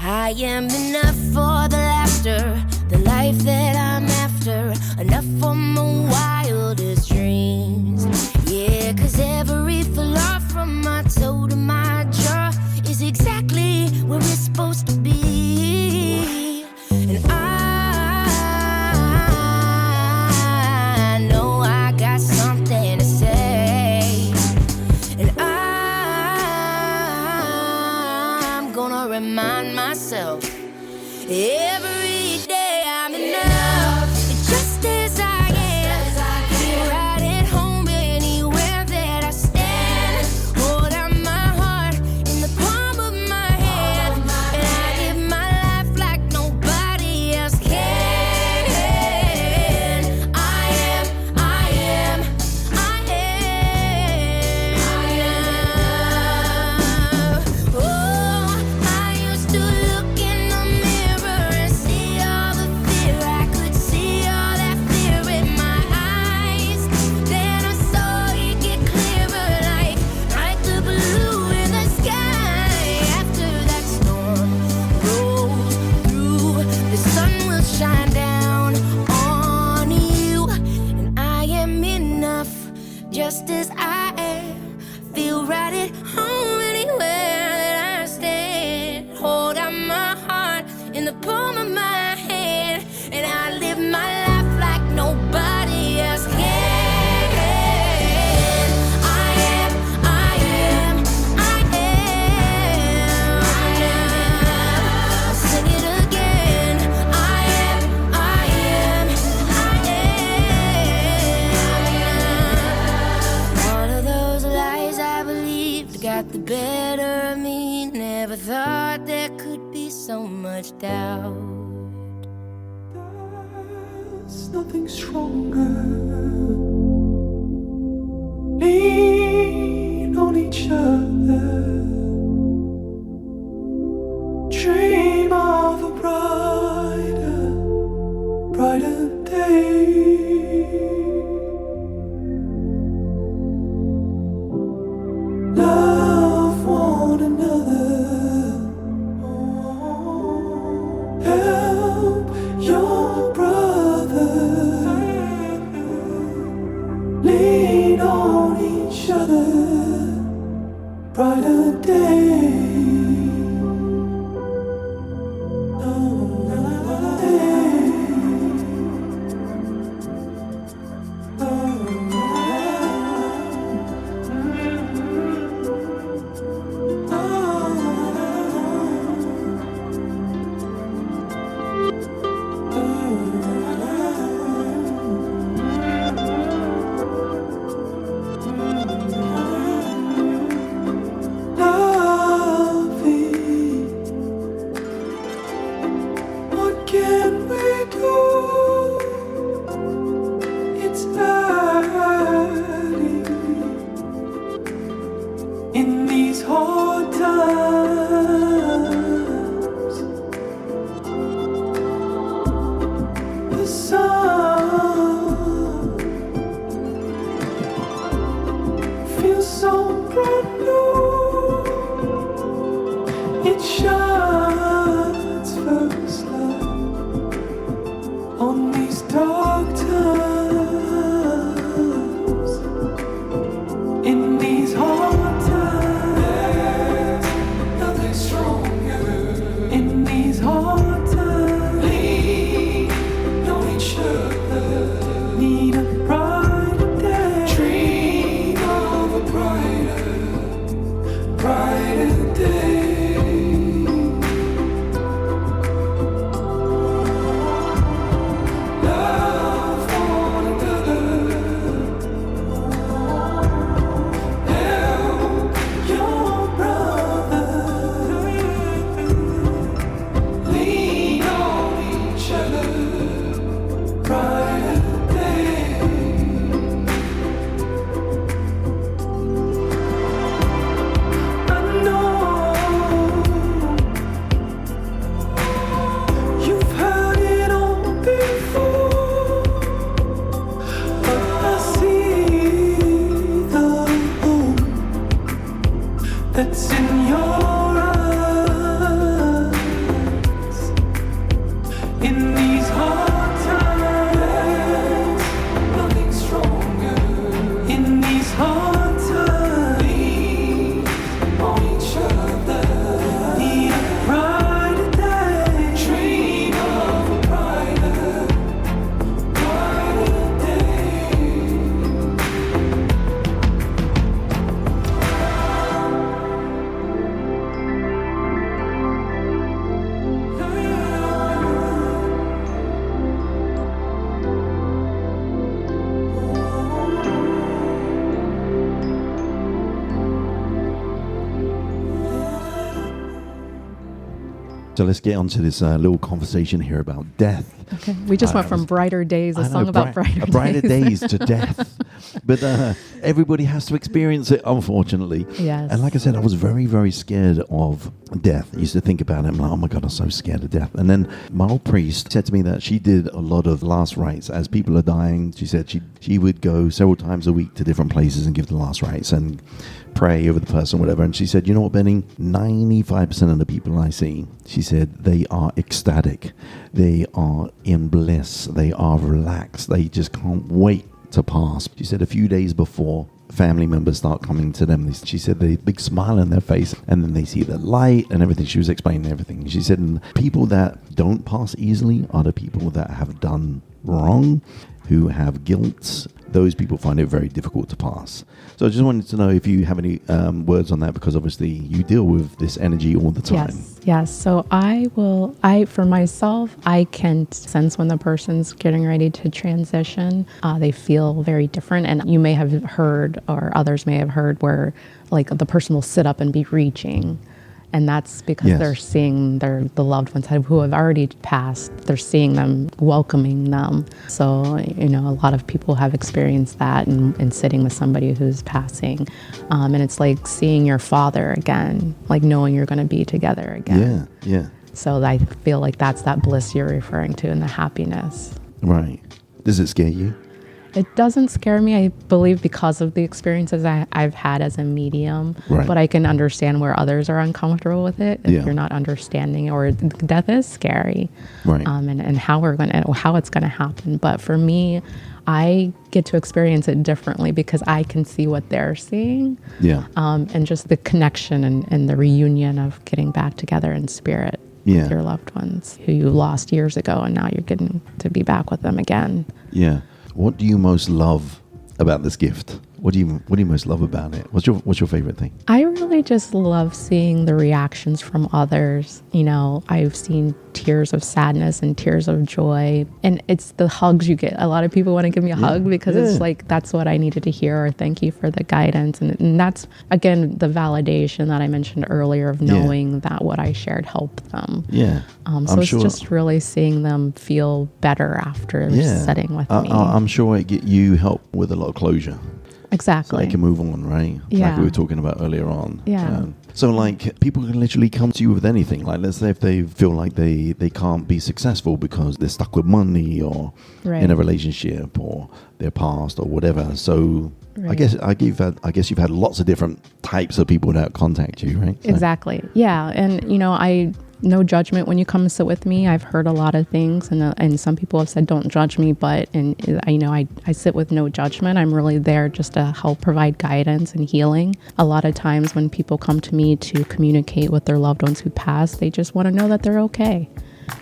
I am enough for the laughter, the life that I'm after, enough for my wildest dreams. Yeah, 'cause every flaw from my toe to my jaw is exactly where it's supposed to be. And I know I got something to say, and I'm gonna remind myself every day I'm enough, just as I am. so much doubt. There's nothing stronger. Lean on each other. Dream of a brighter day. Love one another. Help your brother. Lean on each other. Brighter day. In these hard times, the sun feels so brand new. It shines first light on these dark times. In these hard times, nothing stronger. In these hard times, lean on each other. Need a brighter day. Dream of a brighter day. Love one another. Help your brother. Lean on each other. Brighter day. I know you've heard it all before, but I see the hope that's in your eyes. In these hard times, nothing stronger. In these hard times, lean on each other. Need a brighter day. Dream of a brighter day. So let's get on to this little conversation here about death. Okay. We just went from brighter days, a song about brighter days to death. But everybody has to experience it, unfortunately. Yes. And like I said, I was very, very scared of death. I used to think about it. I'm like, oh my God, I'm so scared of death. And then my old priest said to me that she did a lot of last rites. As people are dying, she said she would go several times a week to different places and give the last rites and pray over the person, whatever. And she said, you know what, Benny? 95% of the people I see, she said, they are ecstatic. They are in bliss. They are relaxed. They just can't wait to pass. She said a few days before family members start coming to them, she said the big smile on their face, and then they see the light and everything. She was explaining everything. She said, and people that don't pass easily are the people that have done wrong, who have guilt. Those people find it very difficult to pass. So I just wanted to know if you have any words on that, because obviously you deal with this energy all the time. Yes. So for myself, I can sense when the person's getting ready to transition. They feel very different. And you may have heard, or others may have heard, where like the person will sit up and be reaching. And that's because they're seeing the loved ones who have already passed. They're seeing them, welcoming them. So, a lot of people have experienced that in sitting with somebody who's passing. And it's like seeing your father again, like knowing you're going to be together again. Yeah. So I feel like that's that bliss you're referring to and the happiness. Right. Does it scare you? It doesn't scare me, I believe, because of the experiences I've had as a medium. Right. But I can understand where others are uncomfortable with it if Yeah. you're not understanding, or death is scary, Right. and how it's going to happen. But for me, I get to experience it differently because I can see what they're seeing, Yeah. and just the connection and the reunion of getting back together in spirit Yeah. with your loved ones who you lost years ago, and now you're getting to be back with them again. Yeah. What do you most love about this gift? What do you most love about it? What's your favorite thing? I really just love seeing the reactions from others. I've seen tears of sadness and tears of joy, and it's the hugs you get. A lot of people want to give me a hug because it's like, that's what I needed to hear, or thank you for the guidance. And that's, again, the validation that I mentioned earlier of knowing that what I shared helped them. Yeah. So it's just really seeing them feel better after sitting with me. I'm sure you help with a lot of closure. Exactly. So they can move on, right? Yeah. Like we were talking about earlier on. Yeah. So like people can literally come to you with anything. Like let's say if they feel like they can't be successful because they're stuck with money or in a relationship or they're past or whatever. So I guess you've had lots of different types of people that contact you, right? So. Exactly. Yeah. And, no judgment when you come and sit with me. I've heard a lot of things, and some people have said, don't judge me, but I sit with no judgment. I'm really there just to help provide guidance and healing. A lot of times when people come to me to communicate with their loved ones who passed, they just want to know that they're okay.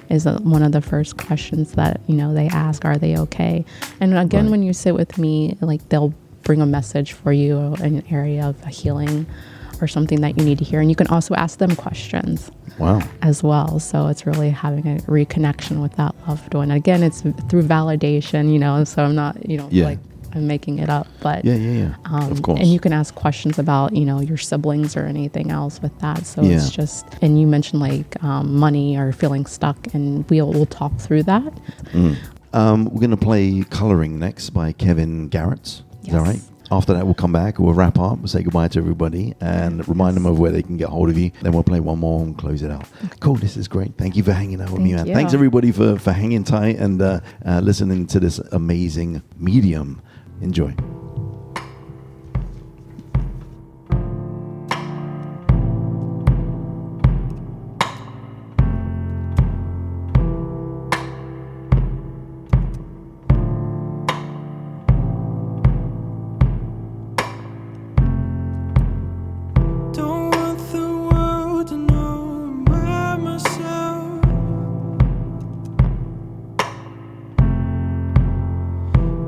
Is one of the first questions that, they ask, are they okay? And again, when you sit with me, like they'll bring a message for you in an area of healing or something that you need to hear. And you can also ask them questions. Wow. As well. So it's really having a reconnection with that loved one. Again, it's through validation, so I'm not, like I'm making it up, but of course. And you can ask questions about, your siblings or anything else with that. So it's just, and you mentioned like money or feeling stuck, and we'll talk through that. We're going to play Coloring next by Kevin Garrett. Is that right? After that, we'll come back, we'll wrap up, we'll say goodbye to everybody and remind them of where they can get hold of you. Then we'll play one more and close it out. Cool, this is great. Thank you for hanging out with me, man. Thanks everybody for hanging tight and listening to this amazing medium. Enjoy.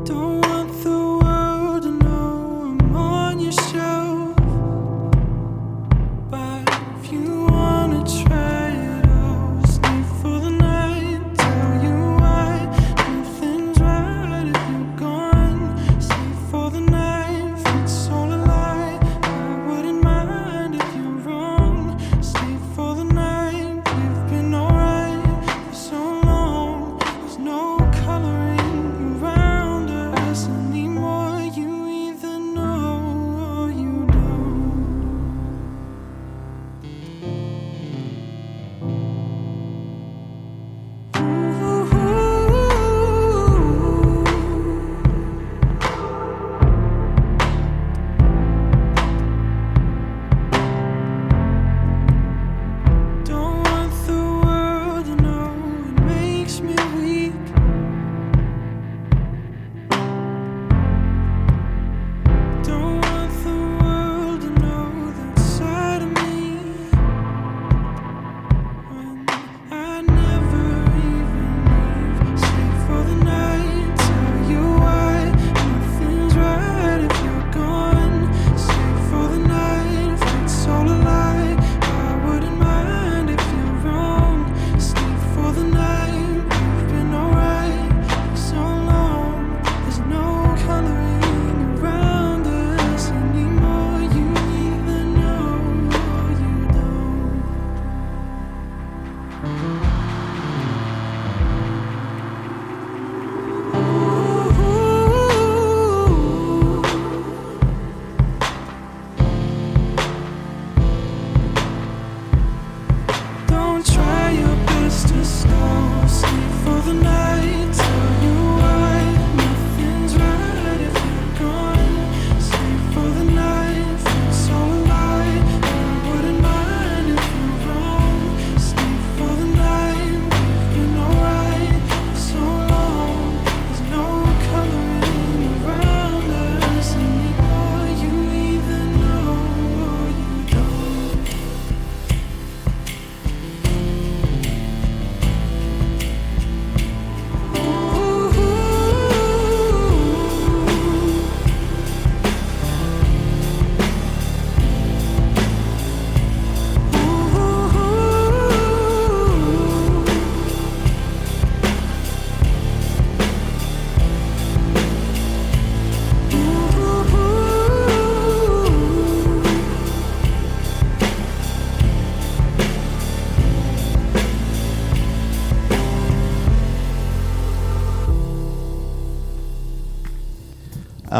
Don't want the world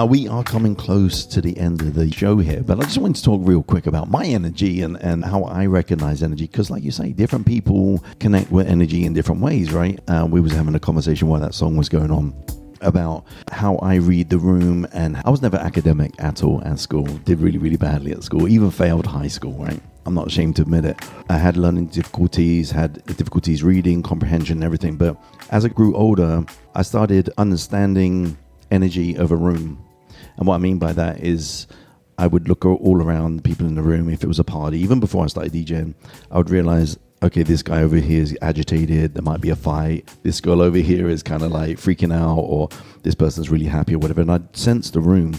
We are coming close to the end of the show here, but I just wanted to talk real quick about my energy and how I recognize energy, because like you say, different people connect with energy in different ways, right? We was having a conversation while that song was going on about how I read the room, and I was never academic at all at school, did really, really badly at school, even failed high school, right? I'm not ashamed to admit it. I had learning difficulties, had difficulties reading, comprehension, everything. But as I grew older, I started understanding energy of a room. And what I mean by that is I would look all around people in the room. If it was a party, even before I started DJing, I would realize, okay, this guy over here is agitated. There might be a fight. This girl over here is kind of like freaking out, or this person's really happy or whatever. And I'd sense the room.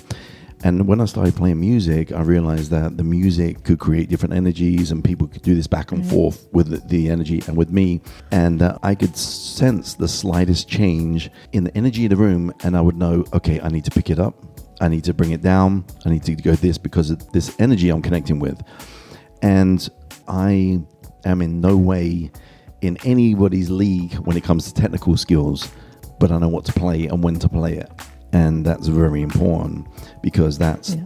And when I started playing music, I realized that the music could create different energies, and people could do this back and forth with the energy and with me. And I could sense the slightest change in the energy of the room, and I would know, okay, I need to pick it up. I need to bring it down. I need to go this because of this energy I'm connecting with. And I am in no way in anybody's league when it comes to technical skills, but I know what to play and when to play it. And that's very important, because that's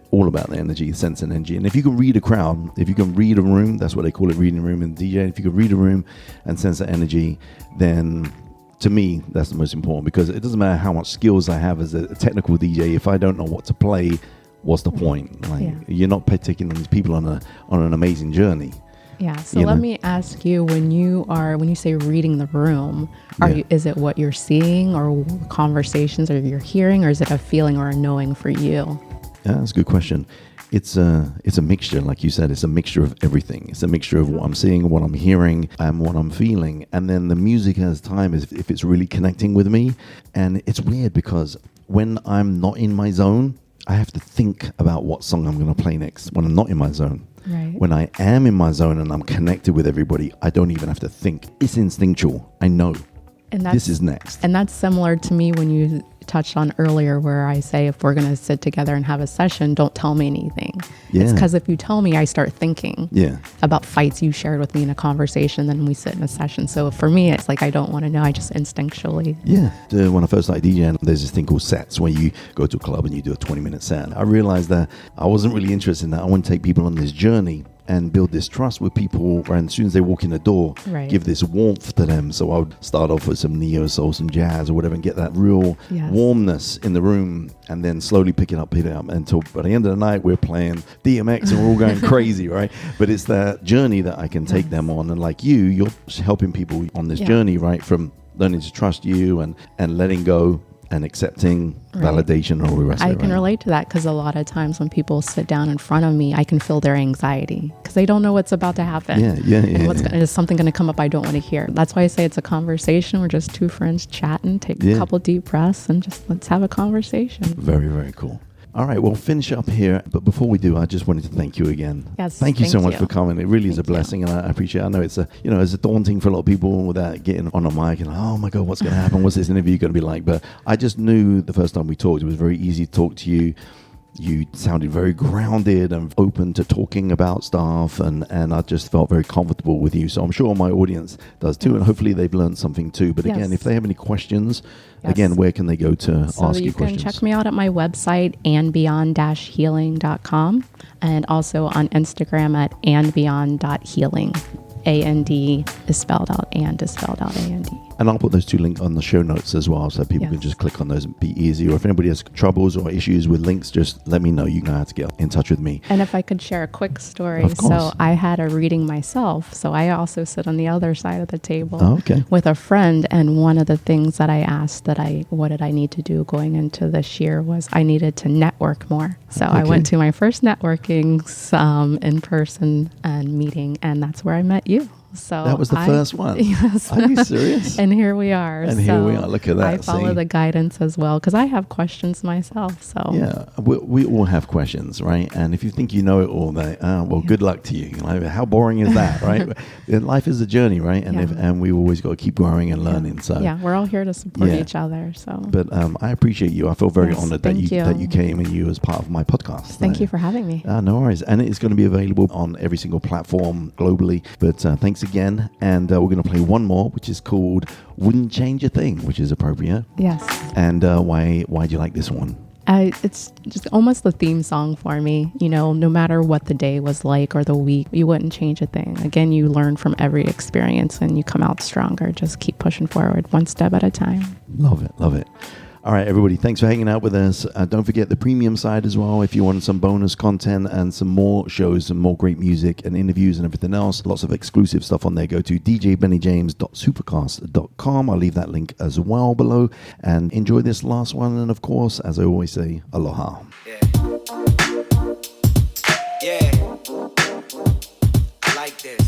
all about the energy, sense and energy. And if you can read a crowd, if you can read a room, that's what they call it, reading a room in DJ. If you can read a room and sense the energy, then to me, that's the most important, because it doesn't matter how much skills I have as a technical DJ. If I don't know what to play, what's the point? Like, you're not taking these people on an amazing journey. Yeah. So let me ask you, when you say reading the room, is it what you're seeing or conversations or you're hearing, or is it a feeling or a knowing for you? Yeah, that's a good question. It's a mixture, like you said. It's a mixture of everything. It's a mixture of what I'm seeing, what I'm hearing, and what I'm feeling. And then the music has time if it's really connecting with me. And it's weird because when I'm not in my zone, I have to think about what song I'm going to play next when I'm not in my zone. Right. When I am in my zone and I'm connected with everybody, I don't even have to think. It's instinctual. I know this is next. And that's similar to me when you touched on earlier, where I say, if we're going to sit together and have a session, don't tell me anything. Yeah. It's because if you tell me, I start thinking about fights you shared with me in a conversation, then we sit in a session. So for me, it's like, I don't want to know. I just instinctually. Yeah. When I first started DJing, there's this thing called sets, where you go to a club and you do a 20-minute set. I realized that I wasn't really interested in that. I want to take people on this journey and build this trust with people, and as soon as they walk in the door, give this warmth to them. So I would start off with some neo soul, some jazz or whatever, and get that real warmness in the room, and then slowly pick it up until by the end of the night we're playing DMX and we're all going crazy, right? But it's that journey that I can take them on, and like you're helping people on this journey, right? From learning to trust you and letting go and accepting validation and all the rest of it. I can relate to that, because a lot of times when people sit down in front of me, I can feel their anxiety because they don't know what's about to happen. Is something going to come up I don't want to hear? That's why I say it's a conversation. We're just two friends chatting, take a couple deep breaths, and just let's have a conversation. Very, very cool. All right, we'll finish up here. But before we do, I just wanted to thank you again. Yes, thank you so much for coming. It really is a blessing, and I appreciate it. I know it's it's daunting for a lot of people without getting on a mic and, oh my God, what's going to happen? What's this interview going to be like? But I just knew the first time we talked, it was very easy to talk to you. You sounded very grounded and open to talking about stuff, and I just felt very comfortable with you. So I'm sure my audience does too, and hopefully they've learned something too. But again, if they have any questions, again, where can they go to ask you questions? You can check me out at my website, andbeyond-healing.com, and also on Instagram at andbeyond.healing. A-N-D is spelled out, and is spelled out A-N-D. And I'll put those two links on the show notes as well, so people can just click on those and be easy. Or if anybody has troubles or issues with links, just let me know. You know how to get in touch with me. And if I could share a quick story. So I had a reading myself. So I also sit on the other side of the table with a friend. And one of the things that I asked what did I need to do going into this year was I needed to network more. So I went to my first networking in-person and meeting, and that's where I met you. So that was the first one. Yes. Are you serious? And here we are. Here we are. Look at that. I follow the guidance as well, because I have questions myself. So yeah, we all have questions, right? And if you think you know it all, good luck to you. Like, how boring is that, right? Life is a journey, right? And and we always got to keep growing and learning. So we're all here to support each other. So, but I appreciate you. I feel very honored that you came and you as part of my podcast. Thank you for having me. No worries. And it's going to be available on every single platform globally. But thanks again, and we're going to play one more, which is called Wouldn't Change a Thing, which is appropriate. Yes. And why do you like this one? It's just almost the theme song for me. You know, no matter what the day was like or the week, you wouldn't change a thing. Again, you learn from every experience and you come out stronger. Just keep pushing forward one step at a time. Love it. Love it. All right, everybody, thanks for hanging out with us. Don't forget the premium side as well. If you want some bonus content and some more shows and more great music and interviews and everything else, lots of exclusive stuff on there. Go to djbennyjames.supercast.com. I'll leave that link as well below. And enjoy this last one. And of course, as I always say, aloha. Yeah. Yeah. I like this.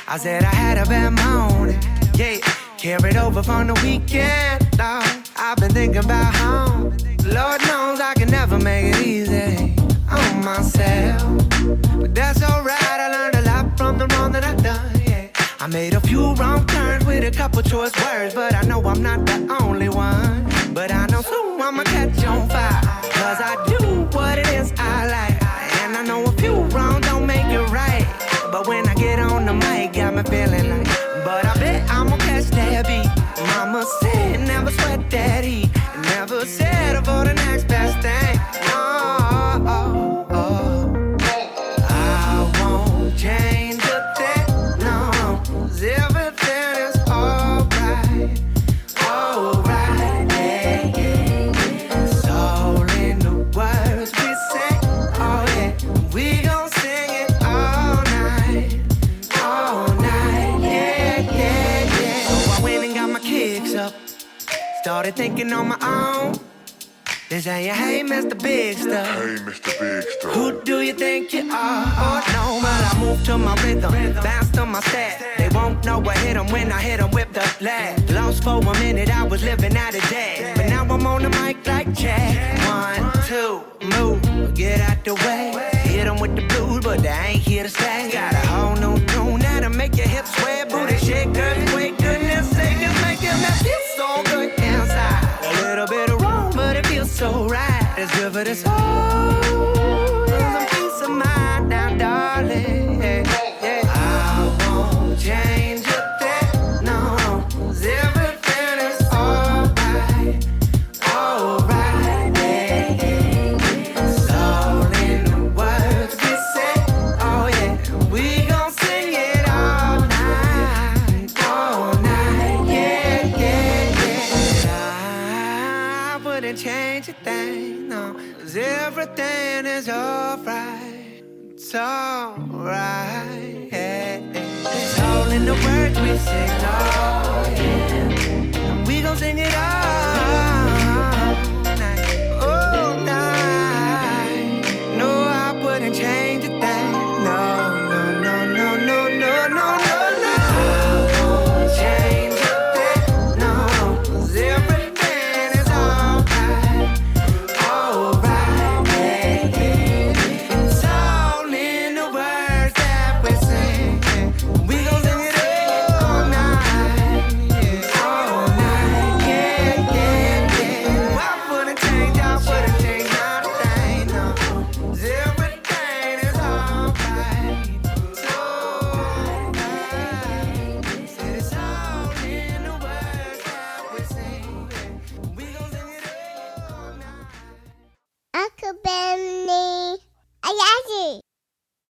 I said I had a bad morning. Yeah, carried over from the weekend. I've been thinking about home. Lord knows I can never make it easy on myself. But that's alright, I learned a lot from the wrong that I've done, yeah. I made a few wrong turns with a couple choice words, but I know I'm not the only one. But I know soon I'ma catch on fire, cause I do what it is I like. And I know a few wrong don't make it right, but when I get on the mic, got me feeling like, but I bet I'ma catch that beat. Mama said never sweat that heat, never settle for the next best thing. I won't change a thing, no, 'cause everything is alright, alright, yeah, yeah. It's all in the words we sing, oh yeah, we gon' sing it all night, yeah, yeah, yeah. So I went and got my kicks up, started thinking on my own. They say, hey, Mr. Big Stuff. Hey, Mr. Big Stuff. Who do you think you are? Oh, no, but I move to my rhythm, bounce to my step. They won't know I hit 'em when I hit 'em with the lag. Lost for a minute, I was living out of day. But now I'm on the mic like Chad. 1, 2, move, get out the way. Hit 'em with the blues, but they ain't here to stay. Got a whole new tune that'll make your hips sway, booty shake, earthquake, goodness sake, just making that feel so good inside. A little bit of wrong, but it feels so right. It's good for the soul. Some peace of mind now, darling. Yeah, yeah. I won't change a thing, no, 'cause everything is alright, alright, yeah, yeah. It's all in the words we say, oh yeah. We gon' sing it all night, yeah, yeah, yeah. I wouldn't change a thing, no, 'cause everything is alright, it's alright, yeah, yeah. It's all in the words we sing, oh yeah.